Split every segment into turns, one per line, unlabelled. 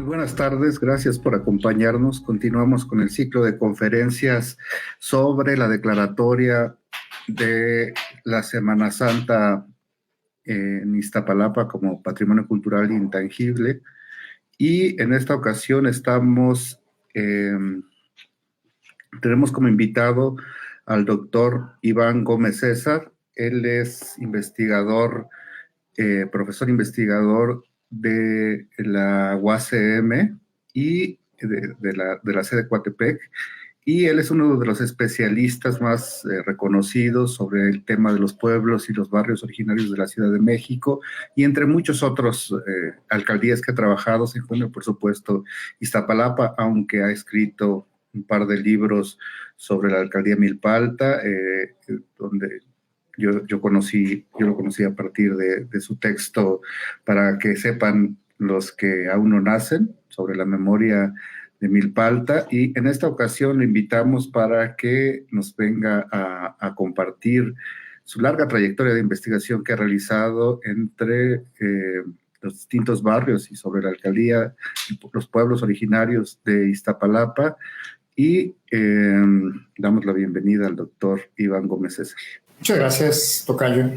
Buenas tardes, gracias por acompañarnos. Continuamos con el ciclo de conferencias sobre la declaratoria de la Semana Santa en Iztapalapa como Patrimonio Cultural Intangible. Y en esta ocasión tenemos como invitado al doctor Iván Gómez César. Él es investigador, profesor investigador de la UACM y de la sede Coatepec, y él es uno de los especialistas más reconocidos sobre el tema de los pueblos y los barrios originarios de la Ciudad de México, y entre muchos otros alcaldías que ha trabajado, se encuentra, por supuesto, Iztapalapa, aunque ha escrito un par de libros sobre la alcaldía Milpalta, donde yo lo conocí a partir de su texto, para que sepan los que aún no nacen, sobre la memoria de Milpalta, y en esta ocasión lo invitamos para que nos venga a compartir su larga trayectoria de investigación que ha realizado entre los distintos barrios y sobre la alcaldía, los pueblos originarios de Iztapalapa, y damos la bienvenida al doctor Iván Gómez César.
Muchas gracias, tocayo.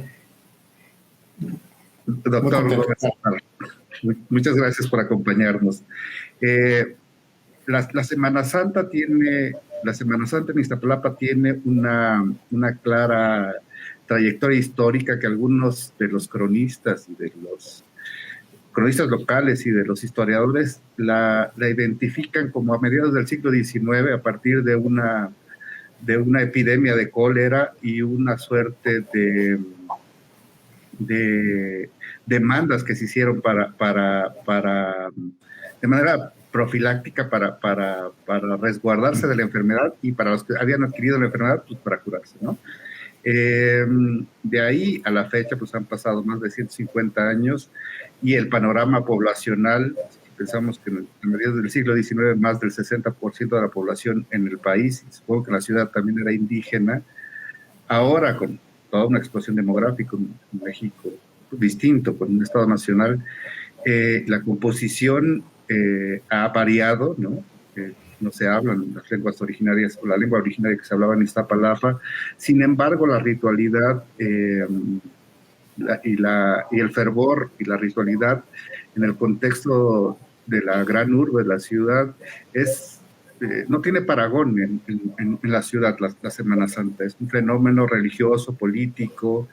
Doctor Gómez César, muchas gracias por acompañarnos. La Semana Santa en Iztapalapa tiene una clara trayectoria histórica que algunos de los cronistas y de los cronistas locales y de los historiadores la identifican como a mediados del siglo XIX, a partir de una epidemia de cólera y una suerte de demandas que se hicieron de manera profiláctica para resguardarse de la enfermedad, y para los que habían adquirido la enfermedad, pues para curarse, ¿no? De ahí a la fecha, pues han pasado más de 150 años, y el panorama poblacional, pensamos que a mediados del siglo XIX más del 60% de la población en el país, y supongo que la ciudad también era indígena. Ahora, con toda una explosión demográfica en México distinto, con un Estado nacional, la composición ha variado, ¿no? No se hablan las lenguas originarias, o la lengua originaria que se hablaba en Iztapalapa. Sin embargo, la ritualidad y el fervor y la ritualidad en el contexto de la gran urbe de la ciudad no tiene paragón en la ciudad. La Semana Santa es un fenómeno religioso, político,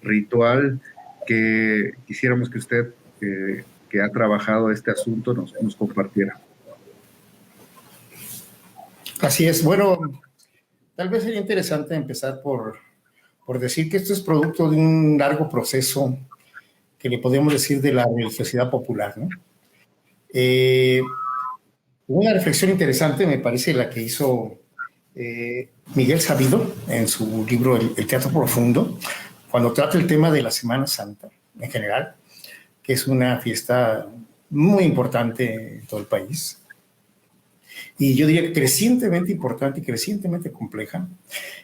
ritual, que quisiéramos que usted, que ha trabajado este asunto, nos compartiera.
Así es. Bueno, tal vez sería interesante empezar por decir que esto es producto de un largo proceso que le podemos decir de la religiosidad popular, ¿no? Una reflexión interesante me parece la que hizo Miguel Sabido en su libro El Teatro Profundo, cuando trata el tema de la Semana Santa en general, que es una fiesta muy importante en todo el país, y yo diría que crecientemente importante y crecientemente compleja.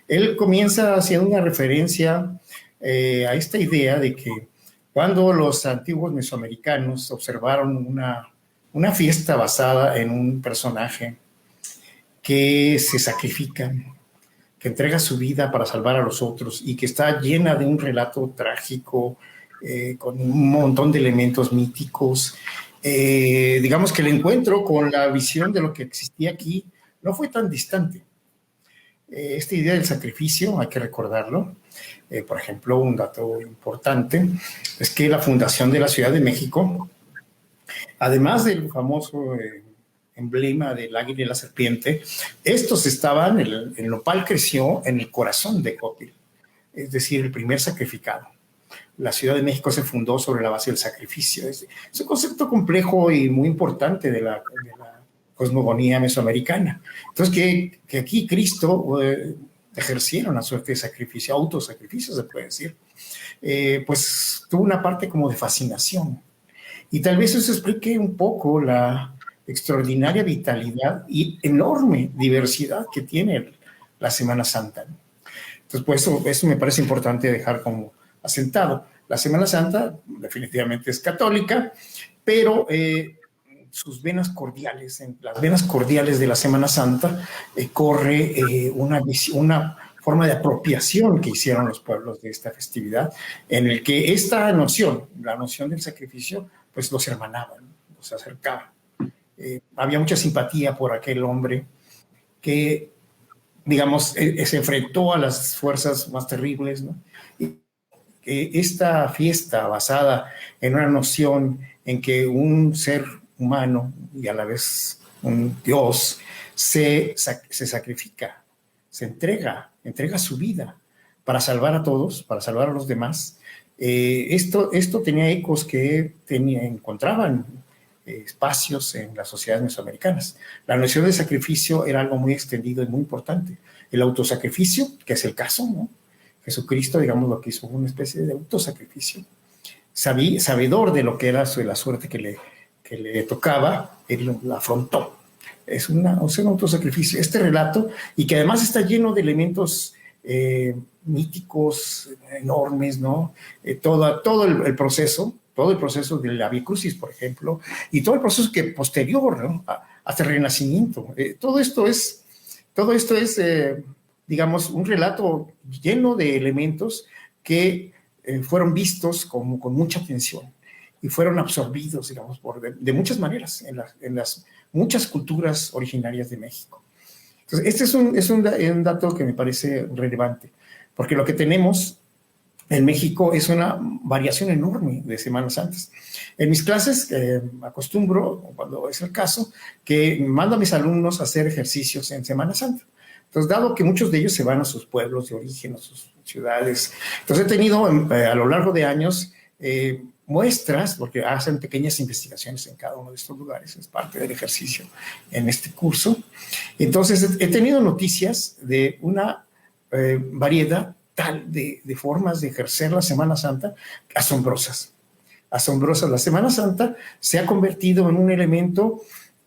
Él comienza haciendo una referencia a esta idea de que cuando los antiguos mesoamericanos observaron una fiesta basada en un personaje que se sacrifica, que entrega su vida para salvar a los otros y que está llena de un relato trágico, con un montón de elementos míticos, digamos que el encuentro con la visión de lo que existía aquí no fue tan distante. Esta idea del sacrificio, hay que recordarlo. Por ejemplo, un dato importante es que la fundación de la Ciudad de México, además del famoso emblema del águila y la serpiente, estos estaban, el nopal creció en el corazón de Copil, es decir, el primer sacrificado. La Ciudad de México se fundó sobre la base del sacrificio. Es un concepto complejo y muy importante de la cosmogonía mesoamericana. Entonces, que aquí Cristo ejerciera una suerte de sacrificio, autosacrificio se puede decir, pues tuvo una parte como de fascinación. Y tal vez eso explique un poco la extraordinaria vitalidad y enorme diversidad que tiene la Semana Santa. Entonces, pues eso me parece importante dejar como asentado. La Semana Santa definitivamente es católica, pero sus venas cordiales, en las venas cordiales de la Semana Santa, corre una forma de apropiación que hicieron los pueblos de esta festividad, en el que esta noción, la noción del sacrificio, pues los hermanaban, los acercaban. Había mucha simpatía por aquel hombre que, digamos, se enfrentó a las fuerzas más terribles, ¿no? Y esta fiesta basada en una noción en que un ser humano y a la vez un Dios se sacrifica, se entrega su vida para salvar a todos, para salvar a los demás. Esto tenía ecos que encontraban espacios en las sociedades mesoamericanas. La noción de sacrificio era algo muy extendido y muy importante. El autosacrificio, que es el caso, ¿no? Jesucristo, digamos, lo que hizo una especie de autosacrificio. Sabedor de lo que era la suerte que le tocaba, él la afrontó. Es un autosacrificio. Este relato, y que además está lleno de elementos míticos enormes, ¿no? Todo el proceso de la Vía Crucis, por ejemplo, y todo el proceso que posterior, ¿no? Hasta el Renacimiento. Todo esto es digamos, un relato lleno de elementos que fueron vistos con mucha atención y fueron absorbidos, digamos, de muchas maneras en las muchas culturas originarias de México. Entonces, este es un dato que me parece relevante, porque lo que tenemos en México es una variación enorme de Semanas Santas. En mis clases acostumbro, cuando es el caso, que mando a mis alumnos a hacer ejercicios en Semana Santa. Entonces, dado que muchos de ellos se van a sus pueblos de origen, a sus ciudades, entonces he tenido a lo largo de años muestras, porque hacen pequeñas investigaciones en cada uno de estos lugares, es parte del ejercicio en este curso. Entonces, he tenido noticias de una variedad tal de formas de ejercer la Semana Santa asombrosas. La Semana Santa se ha convertido en un elemento,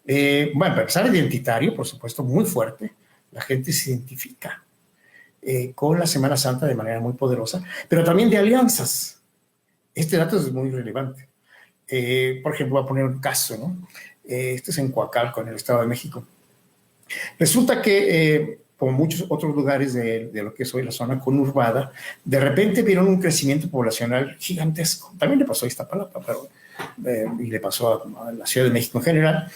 bueno, para empezar, identitario, por supuesto, muy fuerte. La gente se identifica con la Semana Santa de manera muy poderosa, pero también de alianzas. Este dato es muy relevante. Por ejemplo, voy a poner un caso, ¿no? Este es en Coacalco, en el Estado de México. Resulta que, como muchos otros lugares de lo que es hoy la zona conurbada, de repente vieron un crecimiento poblacional gigantesco. También le pasó a Iztapalapa, y le pasó a la Ciudad de México en general.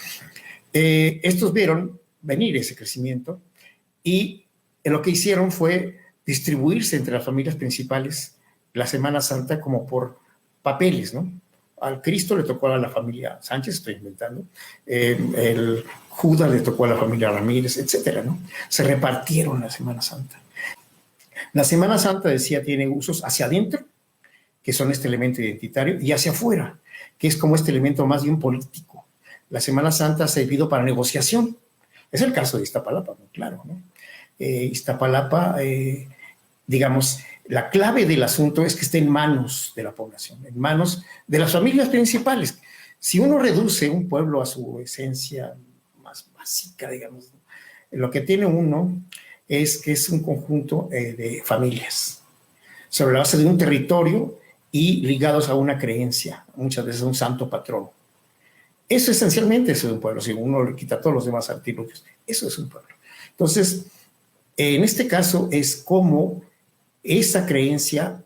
Estos vieron venir ese crecimiento y lo que hicieron fue distribuirse entre las familias principales la Semana Santa como por papeles, ¿no? Al Cristo le tocó a la familia Sánchez, estoy inventando, el Judas le tocó a la familia Ramírez, etcétera, ¿no? Se repartieron la Semana Santa. La Semana Santa, decía, tiene usos hacia adentro, que son este elemento identitario, y hacia afuera, que es como este elemento más bien político. La Semana Santa ha servido para negociación. Es el caso de Iztapalapa, muy claro, ¿no? Iztapalapa, digamos, la clave del asunto es que esté en manos de la población, en manos de las familias principales. Si uno reduce un pueblo a su esencia más básica, digamos, lo que tiene uno es que es un conjunto de familias sobre la base de un territorio y ligados a una creencia, muchas veces a un santo patrón. Eso esencialmente es un pueblo. Si uno le quita todos los demás artículos, eso es un pueblo. Entonces, en este caso es como esa creencia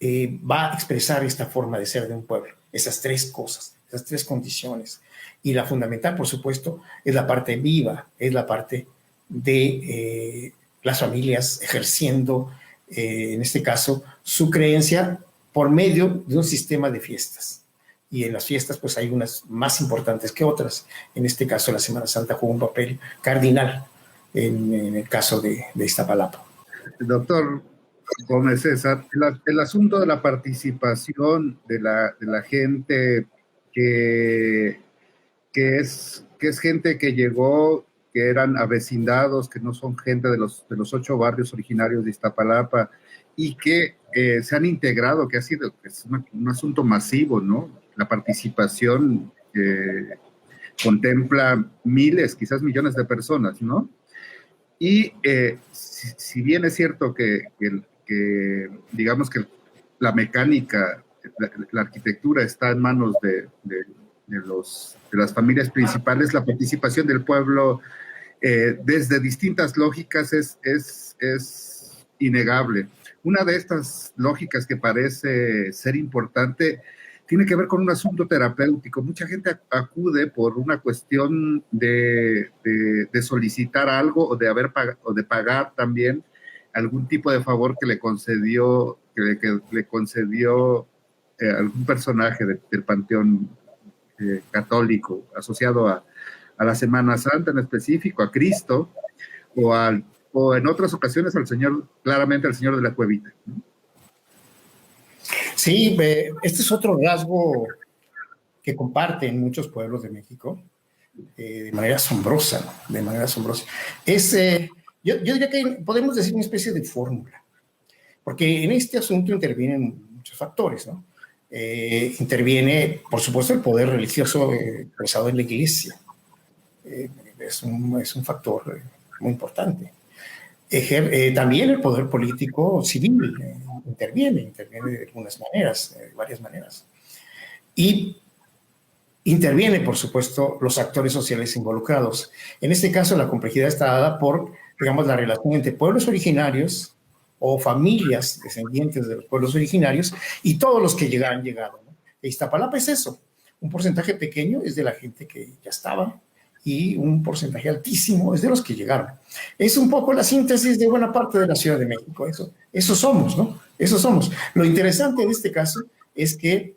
va a expresar esta forma de ser de un pueblo, esas tres cosas, esas tres condiciones. Y la fundamental, por supuesto, es la parte viva, es la parte de las familias ejerciendo, en este caso, su creencia por medio de un sistema de fiestas. Y en las fiestas, pues hay unas más importantes que otras. En este caso, la Semana Santa juega un papel cardinal en el caso de Iztapalapa.
Doctor Gómez César, el asunto de la participación de la gente que es gente que llegó, que eran avecindados, que no son gente de los 8 barrios originarios de Iztapalapa y que se han integrado, que es un asunto masivo, ¿no? La participación contempla miles, quizás millones de personas, ¿no? Y si bien es cierto que digamos que la mecánica, la arquitectura está en manos de las familias principales, la participación del pueblo desde distintas lógicas es innegable. Una de estas lógicas que parece ser importante tiene que ver con un asunto terapéutico. Mucha gente acude por una cuestión de solicitar algo o de pagar también algún tipo de favor que le concedió, algún personaje del panteón católico asociado a la Semana Santa en específico, a Cristo, o en otras ocasiones claramente al Señor de la Cuevita, ¿no?
Sí, este es otro rasgo que comparten muchos pueblos de México de manera asombrosa, ¿no? De manera asombrosa. Yo diría que podemos decir una especie de fórmula, porque en este asunto intervienen muchos factores, ¿no? Interviene, por supuesto, el poder religioso expresado en la iglesia. Es un factor muy importante. También el poder político civil interviene de algunas maneras, de varias maneras. Y interviene, por supuesto, los actores sociales involucrados. En este caso, la complejidad está dada por, digamos, la relación entre pueblos originarios o familias descendientes de los pueblos originarios y todos los que han llegado, ¿no? Iztapalapa es eso. Un porcentaje pequeño es de la gente que ya estaba y un porcentaje altísimo es de los que llegaron. Es un poco la síntesis de buena parte de la Ciudad de México. Eso somos, ¿no? Eso somos. Lo interesante de este caso es que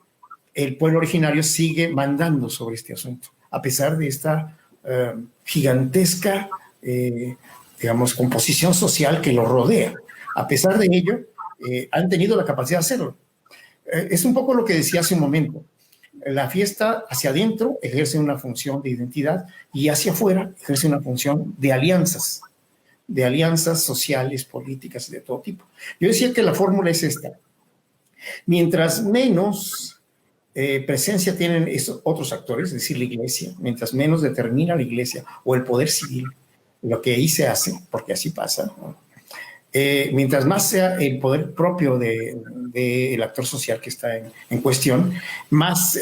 el pueblo originario sigue mandando sobre este asunto, a pesar de esta gigantesca, digamos, composición social que lo rodea. A pesar de ello, han tenido la capacidad de hacerlo. Es un poco lo que decía hace un momento. La fiesta hacia adentro ejerce una función de identidad y hacia afuera ejerce una función de alianzas sociales, políticas y de todo tipo. Yo decía que la fórmula es esta. Mientras menos presencia tienen esos otros actores, es decir, la iglesia, mientras menos determina la iglesia o el poder civil lo que ahí se hace, porque así pasa, ¿no? Mientras más sea el poder propio del actor social que está en cuestión, más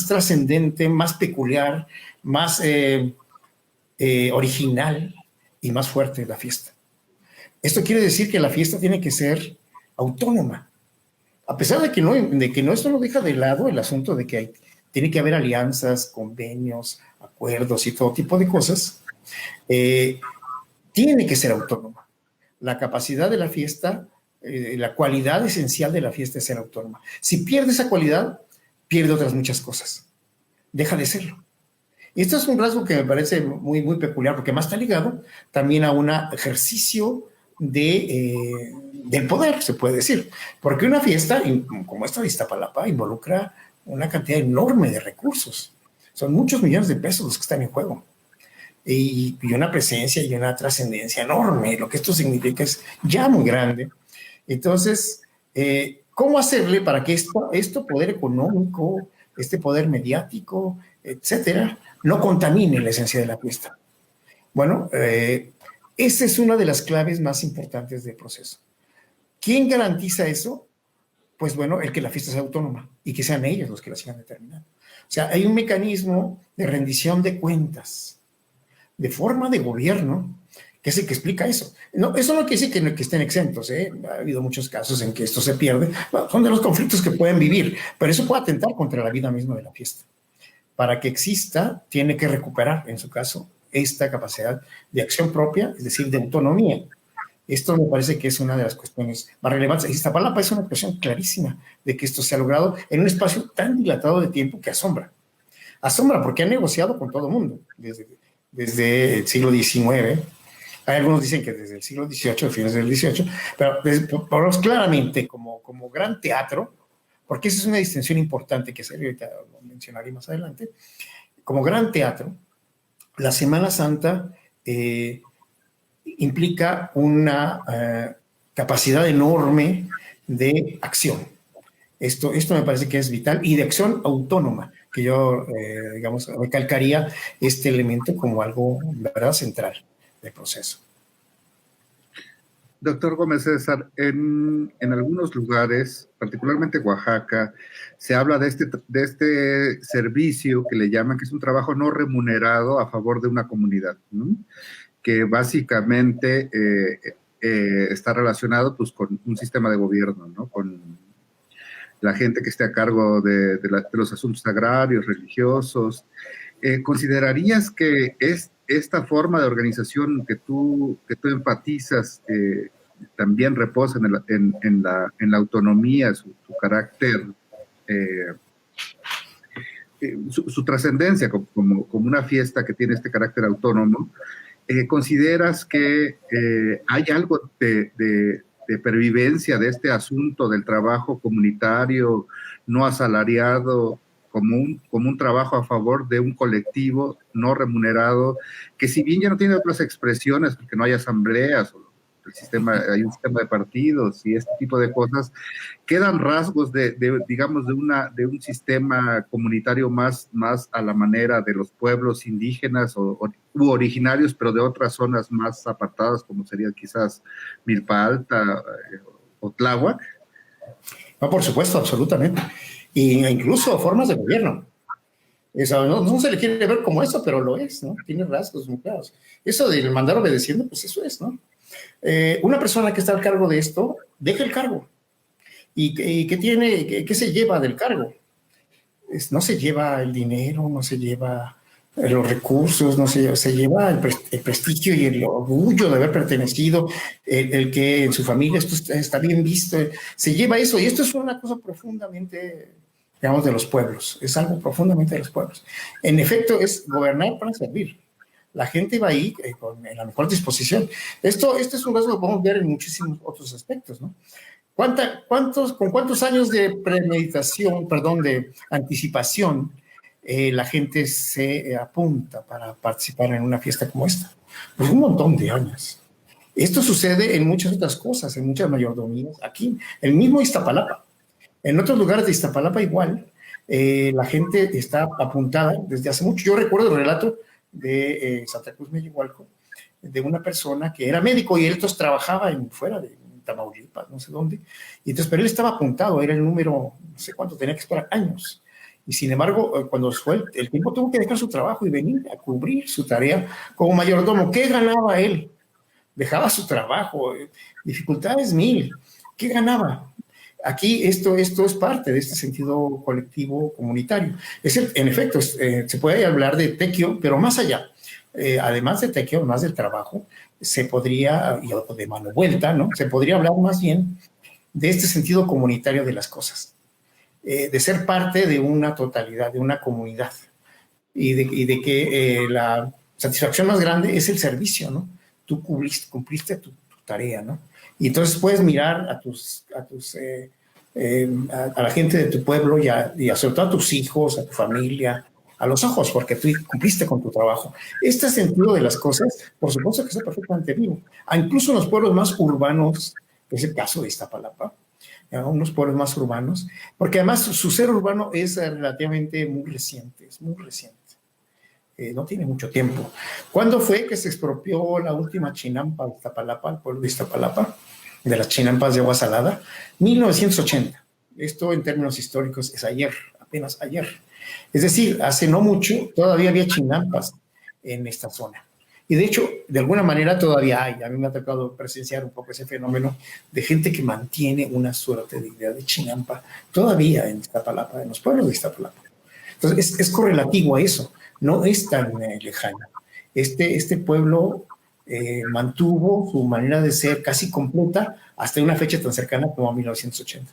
trascendente, más peculiar, más original y más fuerte es la fiesta. Esto quiere decir que la fiesta tiene que ser autónoma, a pesar de que no esto no deja de lado el asunto de que tiene que haber alianzas, convenios, acuerdos y todo tipo de cosas. Tiene que ser autónoma. La capacidad de la fiesta, la cualidad esencial de la fiesta es ser autónoma. Si pierde esa cualidad, pierde otras muchas cosas. Deja de serlo. Y esto es un rasgo que me parece muy, muy peculiar, porque más está ligado también a un ejercicio del poder, se puede decir. Porque una fiesta, como esta de Iztapalapa, involucra una cantidad enorme de recursos. Son muchos millones de pesos los que están en juego. Y una presencia y una trascendencia enorme. Lo que esto significa es ya muy grande. Entonces, ¿cómo hacerle para que esto poder económico, este poder mediático, etcétera, no contamine la esencia de la fiesta? Bueno, esa es una de las claves más importantes del proceso. ¿Quién garantiza eso? Pues bueno, el que la fiesta sea autónoma y que sean ellos los que la sigan determinando. O sea, hay un mecanismo de rendición de cuentas, de forma de gobierno, que es el que explica eso. No, eso no quiere decir que estén exentos, ¿eh? Ha habido muchos casos en que esto se pierde. Bueno, son de los conflictos que pueden vivir, pero eso puede atentar contra la vida misma de la fiesta. Para que exista, tiene que recuperar, en su caso, esta capacidad de acción propia, es decir, de autonomía. Esto me parece que es una de las cuestiones más relevantes. Iztapalapa es una expresión clarísima de que esto se ha logrado en un espacio tan dilatado de tiempo que asombra. Asombra porque han negociado con todo el mundo, desde el siglo XIX. Hay algunos dicen que desde el siglo XVIII, fines del XVIII, pero claramente como gran teatro, porque esa es una distinción importante que ahorita lo mencionaré más adelante, como gran teatro, la Semana Santa implica una capacidad enorme de acción. Esto me parece que es vital y de acción autónoma, que yo, digamos, recalcaría este elemento como algo, ¿verdad?, central del proceso.
Doctor Gómez César, en algunos lugares, particularmente Oaxaca, se habla de este servicio que le llaman, que es un trabajo no remunerado a favor de una comunidad, ¿no? Que básicamente está relacionado pues, con un sistema de gobierno, ¿no? Con la gente que esté a cargo de los asuntos agrarios, religiosos. ¿Considerarías que esta forma de organización que tú enfatizas también reposa en la autonomía, su carácter, eh, su trascendencia como una fiesta que tiene este carácter autónomo? ¿Consideras que hay algo de pervivencia de este asunto del trabajo comunitario no asalariado como un trabajo a favor de un colectivo no remunerado, que si bien ya no tiene otras expresiones, porque no hay asambleas, o hay un sistema de partidos y este tipo de cosas, quedan rasgos digamos, de un sistema comunitario más a la manera de los pueblos indígenas u originarios, pero de otras zonas más apartadas, como sería quizás Milpa Alta o Tláhuac?
No, por supuesto, absolutamente. Y incluso formas de gobierno. Eso, no se le quiere ver como eso, pero lo es, ¿no? Tiene rasgos muy claros. Eso del mandar obedeciendo, pues eso es, ¿no? Una persona que está al cargo de esto, deja el cargo. ¿Y qué se lleva del cargo? No se lleva el dinero, no se lleva los recursos, no se lleva el prestigio y el orgullo de haber pertenecido, el que en su familia esto está bien visto, se lleva eso, y esto es una cosa profundamente, digamos, de los pueblos, es algo profundamente de los pueblos. En efecto, es gobernar para servir. La gente va ahí en la mejor disposición. Esto es un caso que podemos ver en muchísimos otros aspectos, ¿no? ¿Con cuántos años de premeditación, perdón, de anticipación la gente se apunta para participar en una fiesta como esta? Pues un montón de años. Esto sucede en muchas otras cosas, en muchas mayordomías. Aquí, el mismo Iztapalapa. En otros lugares de Iztapalapa igual, la gente está apuntada desde hace mucho. Yo recuerdo el relato de Santa Cruz Mellihualco, de una persona que era médico y él entonces trabajaba fuera de Tamaulipas, no sé dónde, y entonces, pero él estaba apuntado, era el número, no sé cuánto, tenía que esperar años, y sin embargo, cuando fue el tiempo, tuvo que dejar su trabajo y venir a cubrir su tarea como mayordomo. ¿Qué ganaba él? Dejaba su trabajo, dificultades mil. ¿Qué ganaba? Aquí esto es parte de este sentido colectivo comunitario. En efecto, se puede hablar de tequio, pero más allá. Además de tequio, más del trabajo, se podría, y de mano vuelta, ¿no? Se podría hablar más bien de este sentido comunitario de las cosas, de ser parte de una totalidad, de una comunidad, y de que la satisfacción más grande es el servicio, ¿no? Tú cumpliste tu tarea, ¿no? Y entonces puedes mirar a la gente de tu pueblo y sobre todo a tus hijos, a tu familia, a los ojos, porque tú cumpliste con tu trabajo. Este sentido de las cosas, por supuesto que está perfectamente vivo. Incluso en los pueblos más urbanos, que es el caso de Iztapalapa, unos pueblos más urbanos, porque además su ser urbano es relativamente muy reciente, es muy reciente. No tiene mucho tiempo. ¿Cuándo fue que se expropió la última chinampa de Iztapalapa, el pueblo de Iztapalapa, de las chinampas de agua salada? 1980. Esto en términos históricos es ayer, apenas ayer. Es decir, hace no mucho todavía había chinampas en esta zona. Y de hecho, de alguna manera todavía hay. A mí me ha tocado presenciar un poco ese fenómeno de gente que mantiene una suerte de idea de chinampa todavía en Iztapalapa, en los pueblos de Iztapalapa. Entonces, es correlativo a eso. No es tan lejano. Este pueblo mantuvo su manera de ser casi completa hasta una fecha tan cercana como a 1980.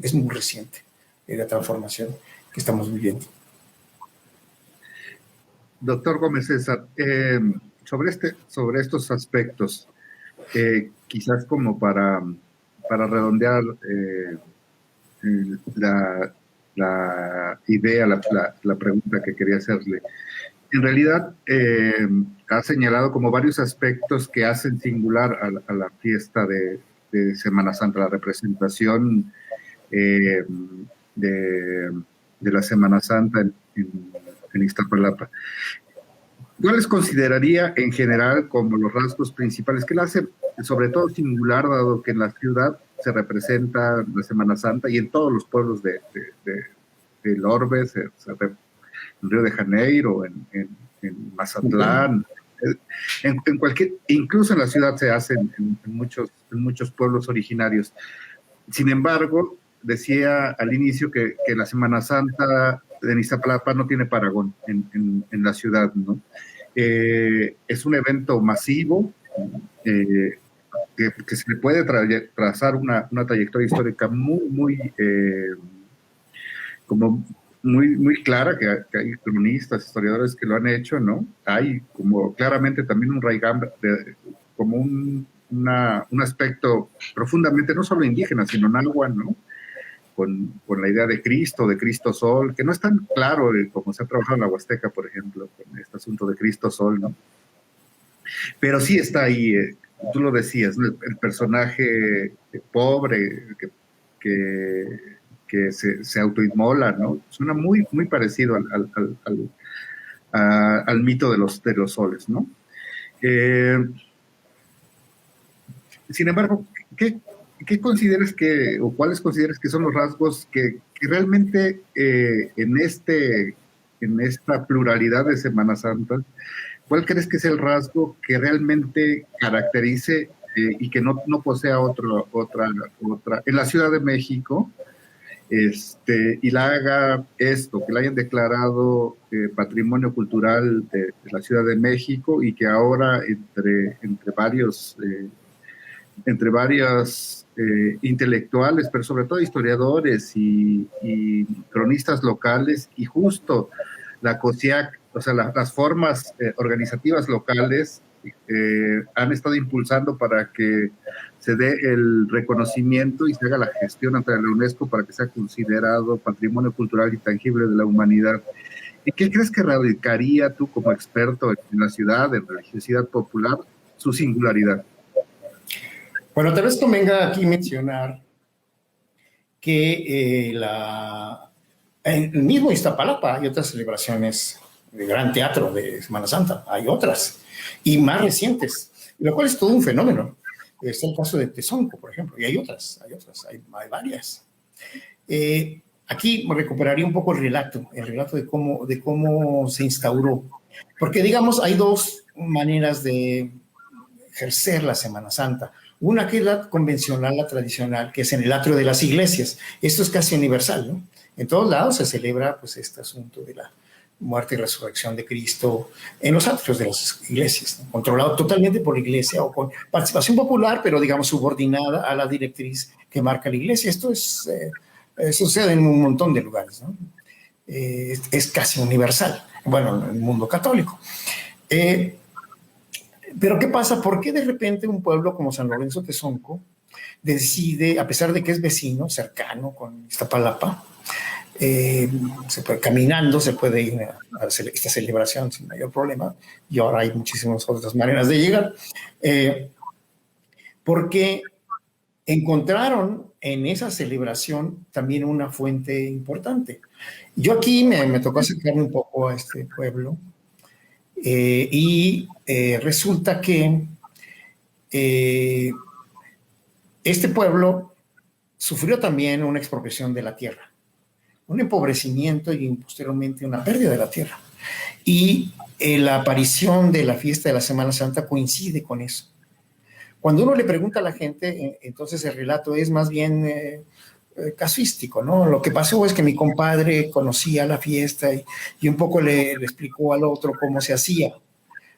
Es muy reciente la transformación que estamos viviendo.
Doctor Gómez César, sobre estos aspectos, quizás como para redondear la idea, la pregunta que quería hacerle. En realidad, ha señalado como varios aspectos que hacen singular a la fiesta de Semana Santa, la representación de la Semana Santa en Iztapalapa. ¿Cuáles consideraría en general como los rasgos principales que la hace sobre todo singular, dado que en la ciudad se representa la Semana Santa y en todos los pueblos del Orbe, en Río de Janeiro, en Mazatlán, en cualquier, incluso en la ciudad se hace en muchos pueblos originarios. Sin embargo, decía al inicio que la Semana Santa en Iztapalapa no tiene paragón en la ciudad, ¿no? Es un evento masivo, que se le puede trazar una trayectoria histórica muy clara, que hay cronistas, historiadores que lo han hecho, ¿no? Hay como claramente también un raigambre, como un aspecto profundamente no solo indígena, sino náhuatl, ¿no? Con la idea de Cristo Sol, que no es tan claro como se ha trabajado en la Huasteca, por ejemplo, con este asunto de Cristo Sol, ¿no? Pero sí está ahí, tú lo decías, ¿no? El personaje pobre que se autoinmola, ¿no? Suena muy parecido al mito de los soles, ¿no? Sin embargo, ¿qué consideras o cuáles consideras que son los rasgos que realmente en esta pluralidad de Semana Santa, cuál crees que es el rasgo que realmente caracterice y que no posea otra en la Ciudad de México, y la haga que la hayan declarado patrimonio cultural de la Ciudad de México y que ahora entre varios intelectuales, pero sobre todo historiadores y cronistas locales, y justo la COSIAC, o sea, las formas organizativas locales han estado impulsando para que se dé el reconocimiento y se haga la gestión ante la UNESCO para que sea considerado patrimonio cultural intangible de la humanidad. ¿Y qué crees que radicaría tú como experto en la ciudad, en religiosidad popular, su singularidad?
Bueno, tal vez convenga aquí mencionar que en el mismo Iztapalapa hay otras celebraciones de gran teatro de Semana Santa, hay otras, y más recientes, lo cual es todo un fenómeno. Está el caso de Tezonco, por ejemplo, y hay hay varias. Aquí recuperaría un poco el relato de cómo se instauró, porque digamos, hay dos maneras de ejercer la Semana Santa. Una que es la convencional, la tradicional, que es en el atrio de las iglesias. Esto es casi universal, ¿no? En todos lados se celebra pues este asunto de la muerte y resurrección de Cristo en los atrios de las iglesias, ¿no? Controlado totalmente por la iglesia o con participación popular, pero digamos subordinada a la directriz que marca la iglesia. Esto sucede en un montón de lugares, ¿no? Es casi universal, bueno, en el mundo católico. Pero ¿qué pasa? ¿Por qué de repente un pueblo como San Lorenzo Tezonco decide, a pesar de que es vecino, cercano con Iztapalapa, caminando se puede ir a esta celebración sin mayor problema, y ahora hay muchísimas otras maneras de llegar, porque encontraron en esa celebración también una fuente importante. Yo aquí me tocó acercarme un poco a este pueblo, y resulta que este pueblo sufrió también una expropiación de la tierra, un empobrecimiento y posteriormente una pérdida de la tierra. Y la aparición de la fiesta de la Semana Santa coincide con eso. Cuando uno le pregunta a la gente, entonces el relato es más bien casuístico, ¿no? Lo que pasó es que mi compadre conocía la fiesta y un poco le explicó al otro cómo se hacía.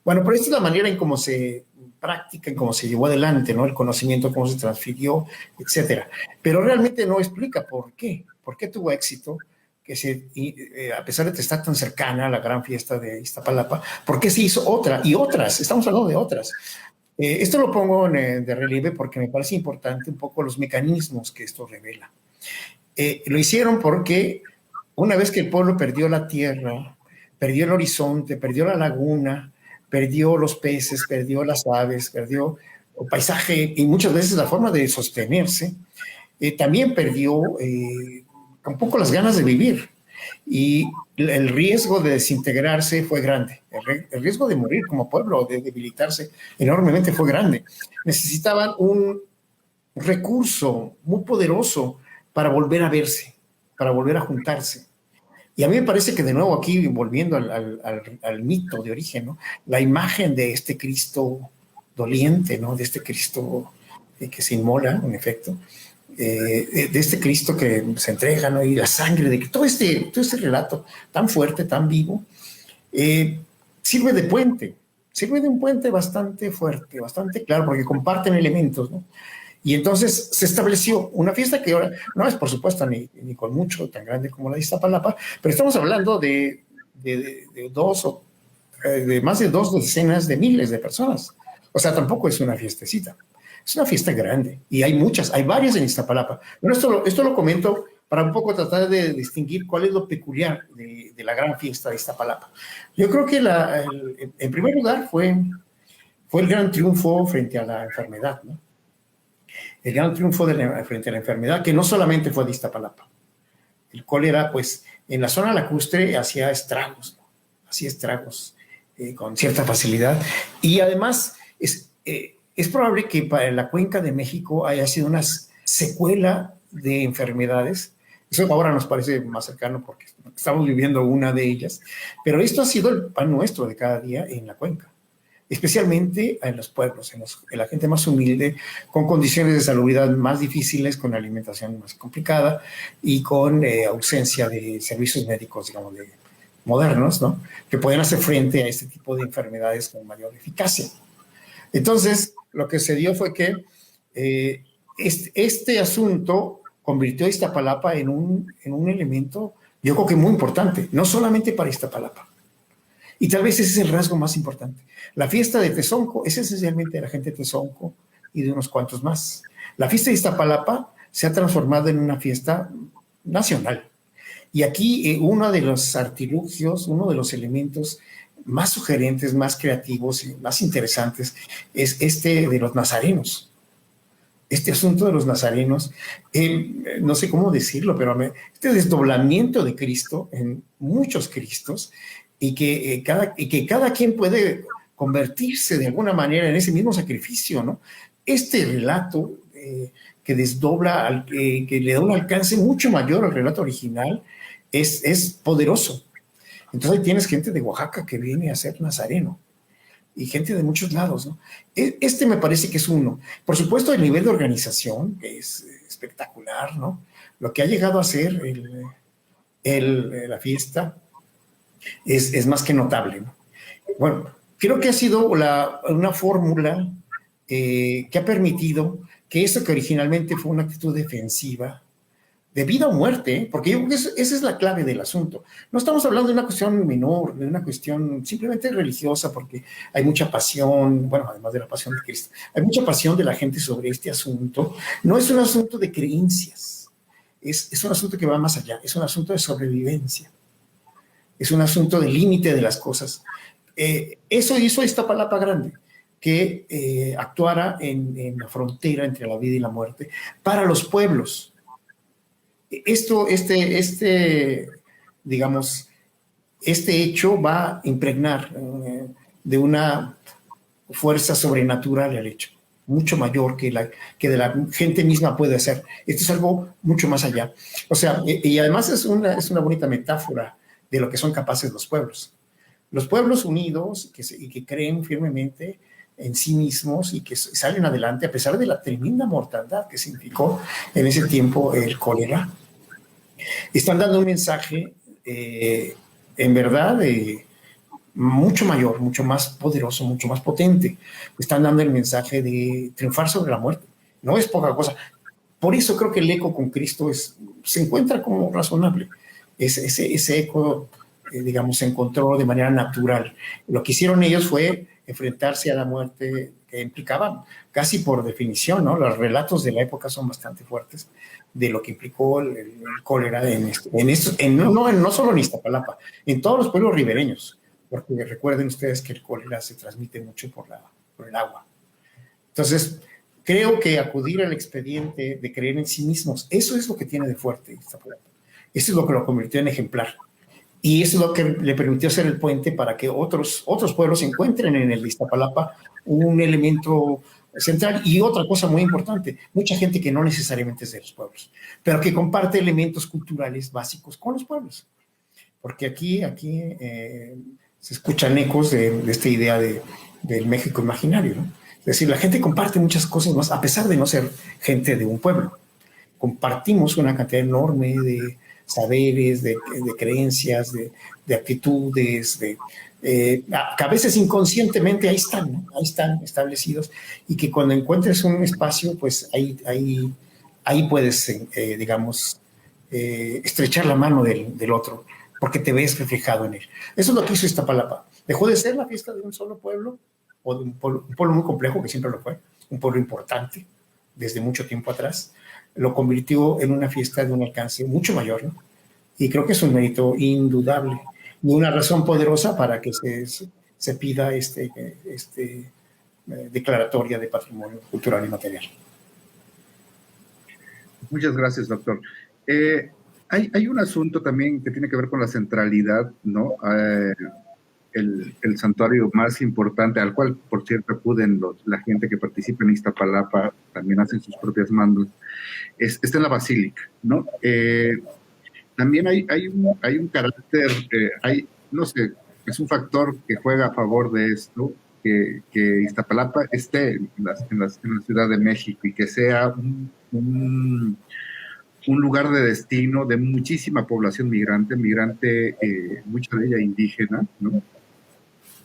Bueno, pero esta es la manera en cómo se practica, en cómo se llevó adelante, ¿no? El conocimiento, cómo se transfirió, etcétera. Pero realmente no explica por qué tuvo éxito, a pesar de estar tan cercana a la gran fiesta de Iztapalapa, ¿por qué se hizo otra? Y otras, estamos hablando de otras. Esto lo pongo de relieve porque me parece importante un poco los mecanismos que esto revela. Lo hicieron porque una vez que el pueblo perdió la tierra, perdió el horizonte, perdió la laguna, perdió los peces, perdió las aves, perdió el paisaje y muchas veces la forma de sostenerse, también perdió un poco las ganas de vivir. Y el riesgo de desintegrarse fue grande. El riesgo de morir como pueblo, de debilitarse enormemente fue grande. Necesitaban un recurso muy poderoso para volver a verse, para volver a juntarse. Y a mí me parece que de nuevo aquí, volviendo al mito de origen, ¿no? La imagen de este Cristo doliente, ¿no? De este Cristo que se inmola, en efecto, de este Cristo que se entrega, ¿no? Y la sangre, de que todo este relato tan fuerte, tan vivo, sirve de puente, sirve de un puente bastante fuerte, bastante claro, porque comparten elementos, ¿no? Y entonces se estableció una fiesta que ahora no es, por supuesto, ni con mucho tan grande como la de Iztapalapa, pero estamos hablando de más de 2 decenas de miles de personas. O sea, tampoco es una fiestecita. Es una fiesta grande y hay varias en Iztapalapa. Bueno, esto lo comento para un poco tratar de distinguir cuál es lo peculiar de la gran fiesta de Iztapalapa. Yo creo que en primer lugar fue el gran triunfo frente a la enfermedad, ¿no? El gran triunfo frente a la enfermedad, que no solamente fue de Iztapalapa. El cólera, pues, en la zona lacustre hacía estragos, ¿no? Hacía estragos con cierta facilidad. Y además, es probable que para la Cuenca de México haya sido una secuela de enfermedades. Eso ahora nos parece más cercano porque estamos viviendo una de ellas. Pero esto ha sido el pan nuestro de cada día en la Cuenca, especialmente en los pueblos, en la gente más humilde, con condiciones de salubridad más difíciles, con alimentación más complicada y con ausencia de servicios médicos, digamos, modernos, ¿no? Que pueden hacer frente a este tipo de enfermedades con mayor eficacia. Entonces, lo que se dio fue que este asunto convirtió a Iztapalapa en un elemento, yo creo que muy importante, no solamente para Iztapalapa. Y tal vez ese es el rasgo más importante. La fiesta de Tezonco es esencialmente de la gente de Tezonco y de unos cuantos más. La fiesta de Iztapalapa se ha transformado en una fiesta nacional. Y aquí uno de los artilugios, uno de los elementos más sugerentes, más creativos y más interesantes es este de los nazarenos. Este asunto de los nazarenos, no sé cómo decirlo, pero este desdoblamiento de Cristo en muchos Cristos, y que cada quien puede convertirse de alguna manera en ese mismo sacrificio, ¿no? Este relato que desdobla, que le da un alcance mucho mayor al relato original, es poderoso. Entonces ahí tienes gente de Oaxaca que viene a ser nazareno y gente de muchos lados, ¿no? Este me parece que es uno. Por supuesto, el nivel de organización, que es espectacular, ¿no? Lo que ha llegado a ser la fiesta es más que notable, ¿no? Bueno, creo que ha sido una fórmula que ha permitido que eso que originalmente fue una actitud defensiva, de vida o muerte, porque yo creo que esa es la clave del asunto. No estamos hablando de una cuestión menor, de una cuestión simplemente religiosa, porque hay mucha pasión, bueno, además de la pasión de Cristo, hay mucha pasión de la gente sobre este asunto. No es un asunto de creencias, es un asunto que va más allá, es un asunto de sobrevivencia, es un asunto de límite de las cosas. Eso hizo Iztapalapa grande, que actuara en la frontera entre la vida y la muerte para los pueblos. Digamos, este hecho va a impregnar de una fuerza sobrenatural el hecho, mucho mayor que de la gente misma puede hacer. Esto es algo mucho más allá. O sea, y además es una bonita metáfora de lo que son capaces los pueblos. Los pueblos unidos y que creen firmemente en sí mismos y que salen adelante a pesar de la tremenda mortandad que significó en ese tiempo el cólera, están dando un mensaje en verdad mucho mayor, mucho más poderoso, mucho más potente. Están dando el mensaje de triunfar sobre la muerte. No es poca cosa. Por eso creo que el eco con Cristo se encuentra como razonable. Ese eco, digamos, se encontró de manera natural. Lo que hicieron ellos fue enfrentarse a la muerte que implicaban, casi por definición, ¿no? Los relatos de la época son bastante fuertes de lo que implicó el cólera no solo en Iztapalapa, en todos los pueblos ribereños, porque recuerden ustedes que el cólera se transmite mucho por el agua. Entonces, creo que acudir al expediente de creer en sí mismos, eso es lo que tiene de fuerte Iztapalapa. Eso es lo que lo convirtió en ejemplar. Y eso es lo que le permitió hacer el puente para que otros pueblos encuentren en el Iztapalapa un elemento central. Y otra cosa muy importante, mucha gente que no necesariamente es de los pueblos, pero que comparte elementos culturales básicos con los pueblos. Porque aquí se escuchan ecos de esta idea del México imaginario, ¿no? Es decir, la gente comparte muchas cosas más, a pesar de no ser gente de un pueblo. Compartimos una cantidad enorme de saberes, de creencias, de actitudes, que a veces inconscientemente ahí están, ¿no? Ahí están establecidos, y que cuando encuentres un espacio, pues ahí puedes, digamos, estrechar la mano del otro, porque te ves reflejado en él. Eso es lo que hizo Iztapalapa. Dejó de ser la fiesta de un solo pueblo, o de un pueblo muy complejo, que siempre lo fue, un pueblo importante desde mucho tiempo atrás, lo convirtió en una fiesta de un alcance mucho mayor, ¿no? Y creo que es un mérito indudable y una razón poderosa para que se pida declaratoria de patrimonio cultural y material.
Muchas gracias, doctor. Hay un asunto también que tiene que ver con la centralidad, ¿no? El santuario más importante, al cual, por cierto, acuden la gente que participa en Iztapalapa, también hacen sus propias mandas, está en la Basílica, ¿no? También hay un carácter, no sé, es un factor que juega a favor de esto, que Iztapalapa esté en la Ciudad de México y que sea un lugar de destino de muchísima población migrante, mucha de ella indígena, ¿no?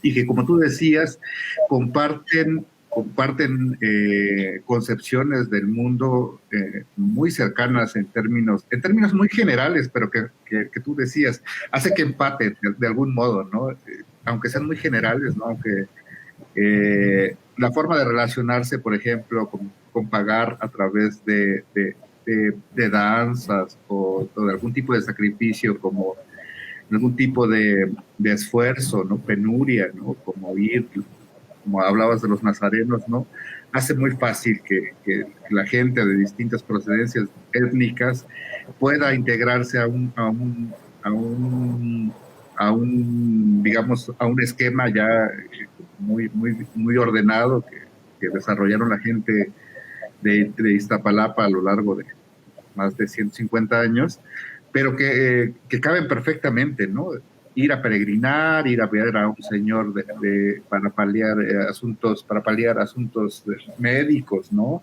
Y que, como tú decías, comparten concepciones del mundo muy cercanas en términos muy generales, pero que tú decías, hace que empaten de algún modo, ¿no? Aunque sean muy generales, ¿no? Aunque la forma de relacionarse, por ejemplo, con pagar a través de danzas o de algún tipo de sacrificio, como algún tipo de esfuerzo, ¿no? Penuria, ¿no? Como hablabas de los nazarenos, ¿no? Hace muy fácil que la gente de distintas procedencias étnicas pueda integrarse digamos, a un esquema ya muy ordenado que desarrollaron la gente de Iztapalapa a lo largo de más de 150 años, pero que caben perfectamente, ¿no? Ir a peregrinar, ir a ver a un señor para paliar asuntos médicos, ¿no?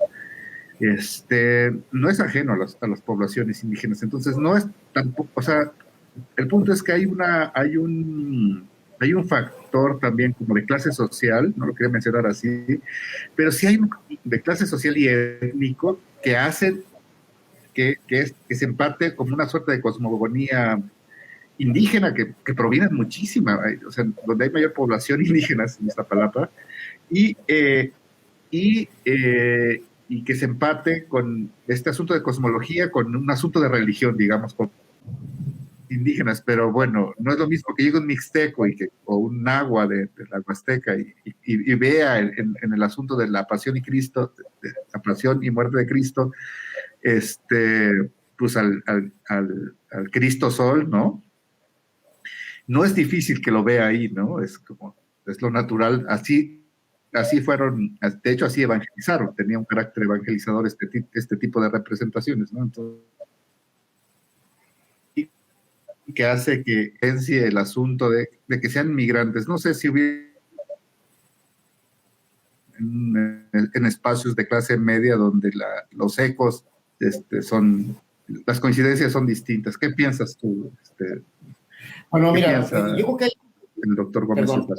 No es ajeno a las poblaciones indígenas. Entonces, no es tampoco, o sea, el punto es que hay un factor también como de clase social, no lo quería mencionar así, pero sí hay de clase social y étnico que hacen que se empate como una suerte de cosmogonía indígena que proviene muchísima, o sea, donde hay mayor población indígena en Iztapalapa, y, y que se empate con este asunto de cosmología, con un asunto de religión, digamos, con indígenas, pero bueno, no es lo mismo que llegue un mixteco o un nahua de la Huasteca y vea en el asunto de la pasión y Cristo, de la pasión y muerte de Cristo, pues al Cristo Sol, ¿no? No es difícil que lo vea ahí, ¿no? Es lo natural. Así fueron, de hecho, así evangelizaron. Tenía un carácter evangelizador este tipo de representaciones, ¿no? Entonces, que hace que encie el asunto de que sean migrantes. No sé si hubiera en espacios de clase media donde los ecos las coincidencias son distintas. ¿Qué piensas tú?
Bueno, mira, yo creo que
el doctor Gómez César?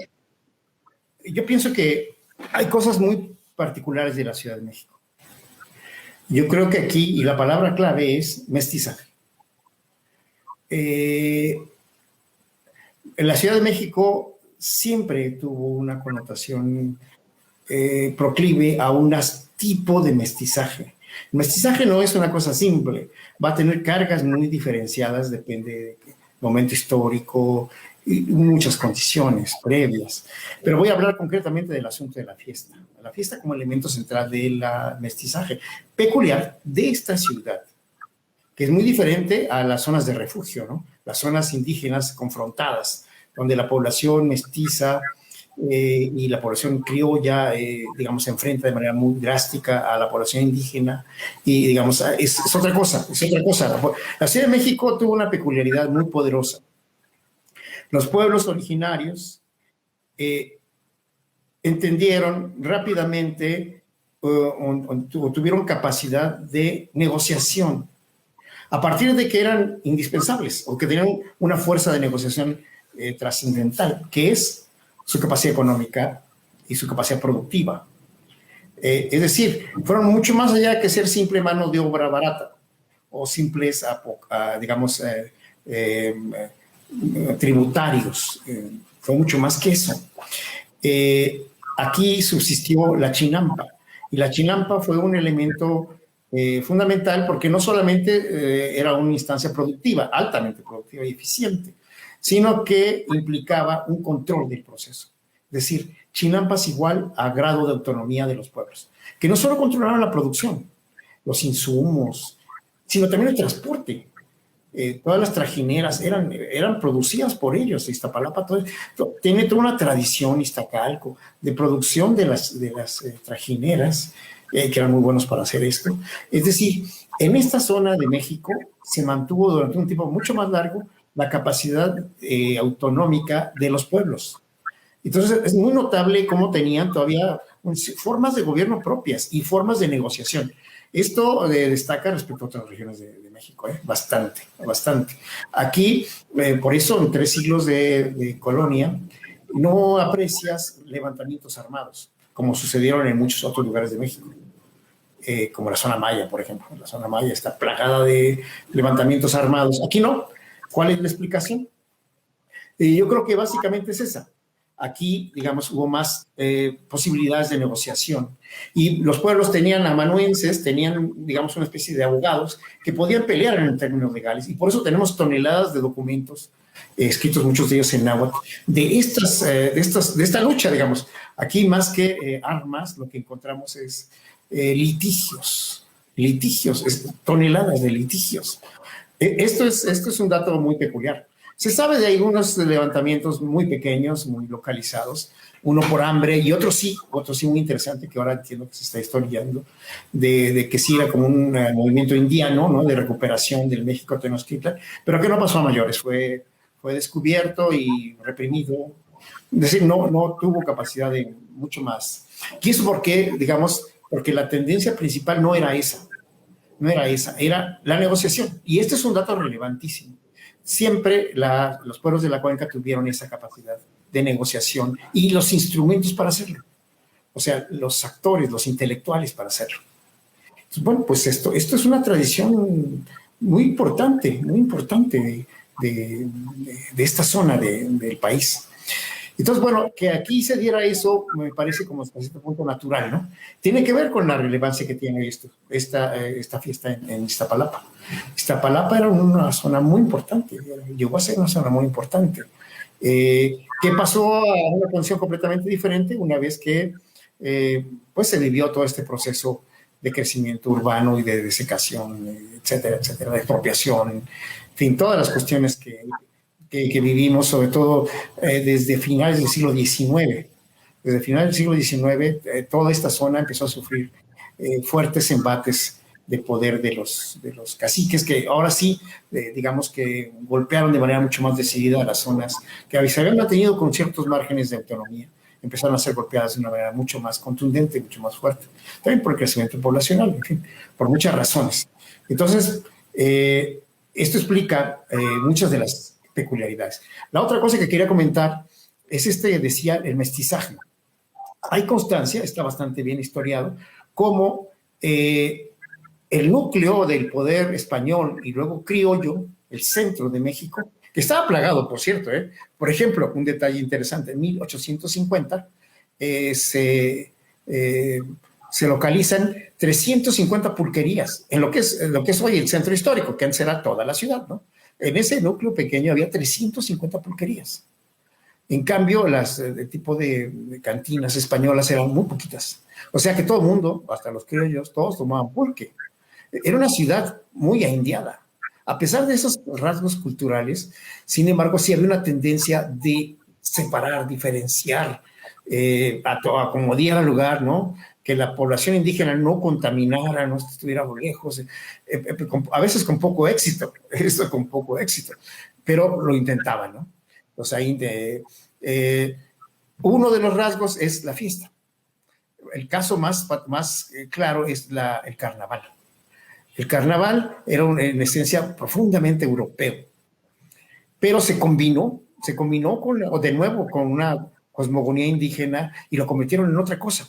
Yo pienso que hay cosas muy particulares de la Ciudad de México. Yo creo que aquí, y la palabra clave es mestizaje. En la Ciudad de México siempre tuvo una connotación proclive a un tipo de mestizaje. El mestizaje no es una cosa simple, va a tener cargas muy diferenciadas, depende del momento histórico y muchas condiciones previas. Pero voy a hablar concretamente del asunto de la fiesta como elemento central del mestizaje peculiar de esta ciudad, que es muy diferente a las zonas de refugio, ¿no? Las zonas indígenas confrontadas, donde la población mestiza y la población criolla, digamos, se enfrenta de manera muy drástica a la población indígena y, digamos, es otra cosa, es otra cosa. La Ciudad de México tuvo una peculiaridad muy poderosa. Los pueblos originarios entendieron rápidamente o tuvieron capacidad de negociación a partir de que eran indispensables o que tenían una fuerza de negociación trascendental, que es su capacidad económica y su capacidad productiva. Es decir, fueron mucho más allá que ser simple mano de obra barata o simples, digamos, tributarios. Fue mucho más que eso. Aquí subsistió la chinampa, y la chinampa fue un elemento fundamental porque no solamente era una instancia productiva, altamente productiva y eficiente, sino que implicaba un control del proceso. Es decir, chinampas igual a grado de autonomía de los pueblos, que no solo controlaban la producción, los insumos, sino también el transporte. Todas las trajineras eran producidas por ellos. Iztapalapa tiene toda una tradición, Iztacalco, de producción de las trajineras, que eran muy buenos para hacer esto. Es decir, en esta zona de México se mantuvo durante un tiempo mucho más largo la capacidad autonómica de los pueblos. Entonces es muy notable cómo tenían todavía formas de gobierno propias y formas de negociación. Esto destaca respecto a otras regiones de México, bastante, bastante. Aquí, por eso, en 3 siglos de colonia, no aprecias levantamientos armados, como sucedieron en muchos otros lugares de México, como la zona maya, por ejemplo. La zona maya está plagada de levantamientos armados. Aquí no. ¿Cuál es la explicación? Yo creo que básicamente es esa. Aquí, digamos, hubo más posibilidades de negociación y los pueblos tenían amanuenses, tenían, digamos, una especie de abogados que podían pelear en términos legales, y por eso tenemos toneladas de documentos escritos, muchos de ellos en náhuatl, de esta lucha, digamos. Aquí, más que armas, lo que encontramos es litigios, toneladas de litigios. Esto es un dato muy peculiar. Se sabe de algunos levantamientos muy pequeños, muy localizados, uno por hambre y otro sí muy interesante, que ahora entiendo que se está historiando, de que sí era como un movimiento indiano, ¿no?, de recuperación del México Tenochtitlan, pero que no pasó a mayores, fue descubierto y reprimido. Es decir, no tuvo capacidad de mucho más. ¿Y eso por qué? Digamos, porque la tendencia principal no era esa, era la negociación. Y este es un dato relevantísimo. Siempre los pueblos de la cuenca tuvieron esa capacidad de negociación y los instrumentos para hacerlo. O sea, los actores, los intelectuales para hacerlo. Entonces, bueno, pues esto es una tradición muy importante de esta zona del país. Entonces, bueno, que aquí se diera eso me parece como hasta cierto punto natural, ¿no? Tiene que ver con la relevancia que tiene esta fiesta en Iztapalapa. Iztapalapa era una zona muy importante, llegó a ser una zona muy importante, que pasó a una condición completamente diferente una vez que pues se vivió todo este proceso de crecimiento urbano y de desecación, etcétera, etcétera, de expropiación, en fin, todas las cuestiones que vivimos, sobre todo desde finales del siglo XIX. Desde finales del siglo XIX, toda esta zona empezó a sufrir fuertes embates de poder de los caciques, que ahora sí, digamos que golpearon de manera mucho más decidida a las zonas que se habían mantenido con ciertos márgenes de autonomía. Empezaron a ser golpeadas de una manera mucho más contundente, mucho más fuerte. También por el crecimiento poblacional, en fin, por muchas razones. Entonces, esto explica muchas de las peculiaridades. La otra cosa que quería comentar es decía, el mestizaje. Hay constancia, está bastante bien historiado, como el núcleo del poder español y luego criollo, el centro de México, que estaba plagado, por cierto. Por ejemplo, un detalle interesante, en 1850 se localizan 350 pulquerías en lo que es hoy el centro histórico, que antes era toda la ciudad, ¿no? En ese núcleo pequeño había 350 pulquerías. En cambio, el tipo de cantinas españolas eran muy poquitas. O sea que todo el mundo, hasta los criollos, todos tomaban pulque. Era una ciudad muy aindiada, A pesar de esos rasgos culturales, sin embargo, sí había una tendencia de separar, diferenciar, como diera lugar, ¿no? Que la población indígena no contaminara, no estuviera lejos, a veces con poco éxito, esto con poco éxito, pero lo intentaban, ¿no? O sea, uno de los rasgos es la fiesta. El caso más claro es el carnaval. El carnaval era en esencia profundamente europeo, pero se combinó de nuevo con una cosmogonía indígena y lo convirtieron en otra cosa.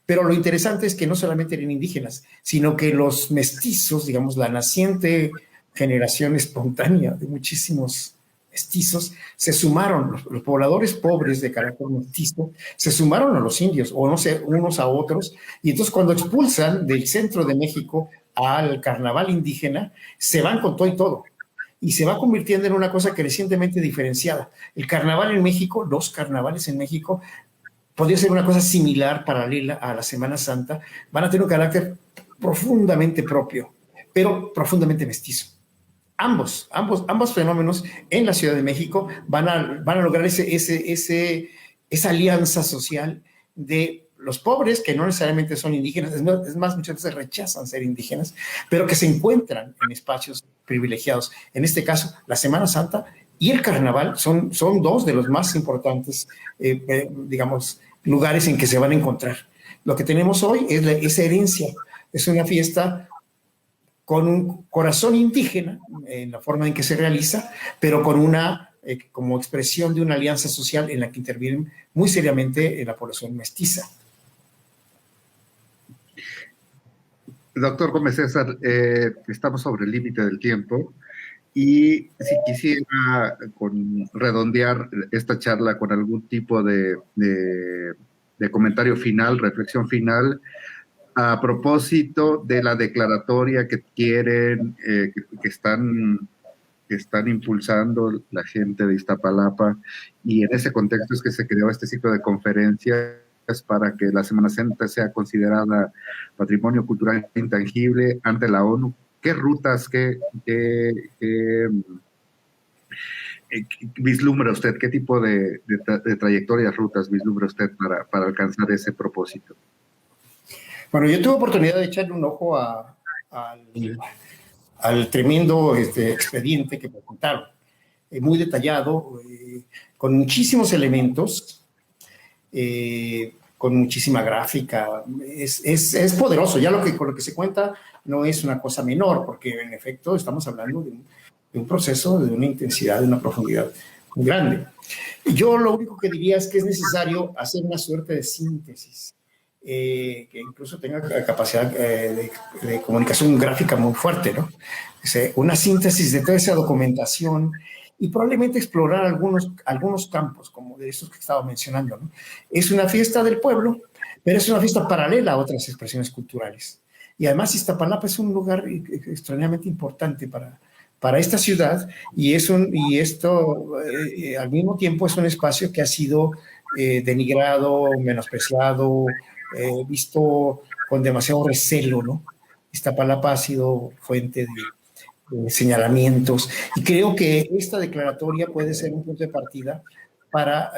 Pero lo interesante es que no solamente eran indígenas, sino que los mestizos, digamos, la naciente generación espontánea de muchísimos mestizos, se sumaron, los pobladores pobres de carácter mestizo, se sumaron a los indios, o no sé, unos a otros, y entonces cuando expulsan del centro de México al carnaval indígena, se van con todo y todo, y se va convirtiendo en una cosa crecientemente diferenciada. El carnaval en México, los carnavales en México, podría ser una cosa similar, paralela a la Semana Santa, van a tener un carácter profundamente propio, pero profundamente mestizo. Ambos fenómenos en la Ciudad de México van a lograr esa alianza social de los pobres, que no necesariamente son indígenas, es más, muchas veces rechazan ser indígenas, pero que se encuentran en espacios privilegiados. En este caso, la Semana Santa y el Carnaval son dos de los más importantes, digamos, lugares en que se van a encontrar. Lo que tenemos hoy es esa herencia, es una fiesta con un corazón indígena en la forma en que se realiza, pero con como expresión de una alianza social en la que intervienen muy seriamente la población mestiza.
Doctor Gómez César, estamos sobre el límite del tiempo y si quisiera redondear esta charla con algún tipo de comentario final, reflexión final, a propósito de la declaratoria que quieren, que están impulsando la gente de Iztapalapa, y en ese contexto es que se creó este ciclo de conferencias para que la Semana Santa sea considerada patrimonio cultural intangible ante la ONU. ¿Qué rutas, qué vislumbra usted? ¿Qué tipo de trayectorias, rutas vislumbra usted para alcanzar ese propósito?
Bueno, yo tuve oportunidad de echarle un ojo al tremendo expediente que me contaron, muy detallado, con muchísimos elementos, con muchísima gráfica. Es poderoso. Ya con lo que se cuenta no es una cosa menor, porque en efecto estamos hablando de un proceso de una intensidad, de una profundidad muy grande. Yo lo único que diría es que es necesario hacer una suerte de síntesis, que incluso tenga capacidad de comunicación gráfica muy fuerte, ¿no? Una síntesis de toda esa documentación y probablemente explorar algunos campos, como de estos que estaba mencionando, ¿no? Es una fiesta del pueblo, pero es una fiesta paralela a otras expresiones culturales. Y además Iztapalapa es un lugar extraordinariamente importante para esta ciudad, y esto al mismo tiempo es un espacio que ha sido denigrado, menospreciado, visto con demasiado recelo, ¿no? Iztapalapa ha sido fuente de señalamientos, y creo que esta declaratoria puede ser un punto de partida para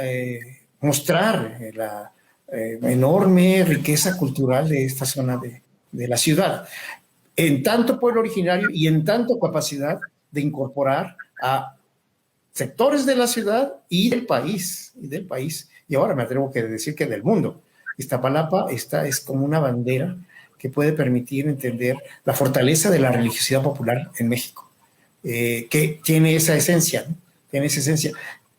mostrar la enorme riqueza cultural de esta zona de la ciudad, en tanto pueblo originario y en tanto capacidad de incorporar a sectores de la ciudad y del país, y ahora me atrevo a decir que del mundo. Iztapalapa es como una bandera que puede permitir entender la fortaleza de la religiosidad popular en México, que tiene esa esencia, ¿no? Tiene esa esencia.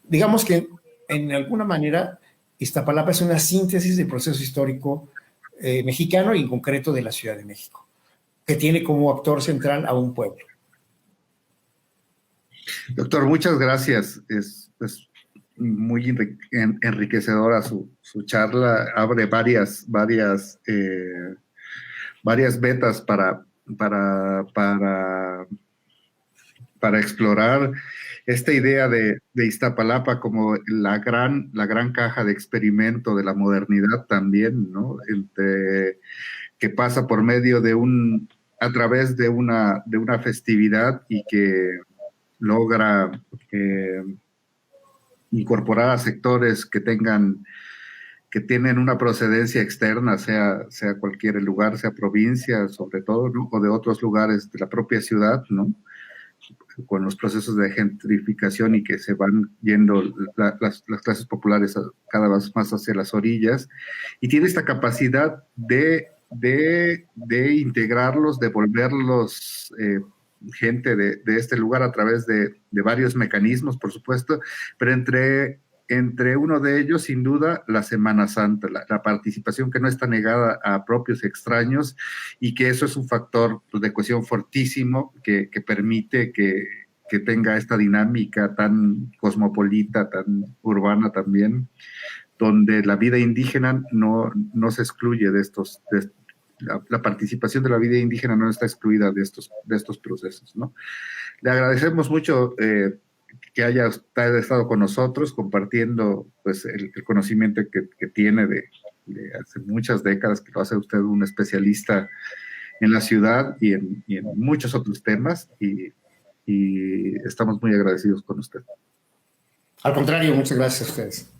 Digamos que en alguna manera Iztapalapa es una síntesis del proceso histórico mexicano y en concreto de la Ciudad de México, que tiene como actor central a un pueblo.
Doctor, muchas gracias. Es muy enriquecedora su charla. Abre varias vetas para explorar esta idea de Iztapalapa como la gran caja de experimento de la modernidad también, ¿no? Que pasa por medio de un a través de una festividad y que logra incorporar a sectores que tienen una procedencia externa, sea cualquier lugar, sea provincia, sobre todo, ¿no? O de otros lugares de la propia ciudad, ¿no? Con los procesos de gentrificación y que se van yendo las clases populares cada vez más hacia las orillas, y tiene esta capacidad de integrarlos, de volverlos gente de este lugar a través de varios mecanismos, por supuesto, pero entre uno de ellos, sin duda, la Semana Santa, la participación que no está negada a propios y extraños, y que eso es un factor de cohesión fortísimo que permite que tenga esta dinámica tan cosmopolita, tan urbana también, donde la vida indígena no se excluye la participación de la vida indígena no está excluida de estos procesos, ¿no? Le agradecemos mucho que haya estado con nosotros compartiendo pues, el conocimiento que tiene de hace muchas décadas, que lo hace usted un especialista en la ciudad y en muchos otros temas, y estamos muy agradecidos con usted.
Al contrario, muchas gracias a ustedes.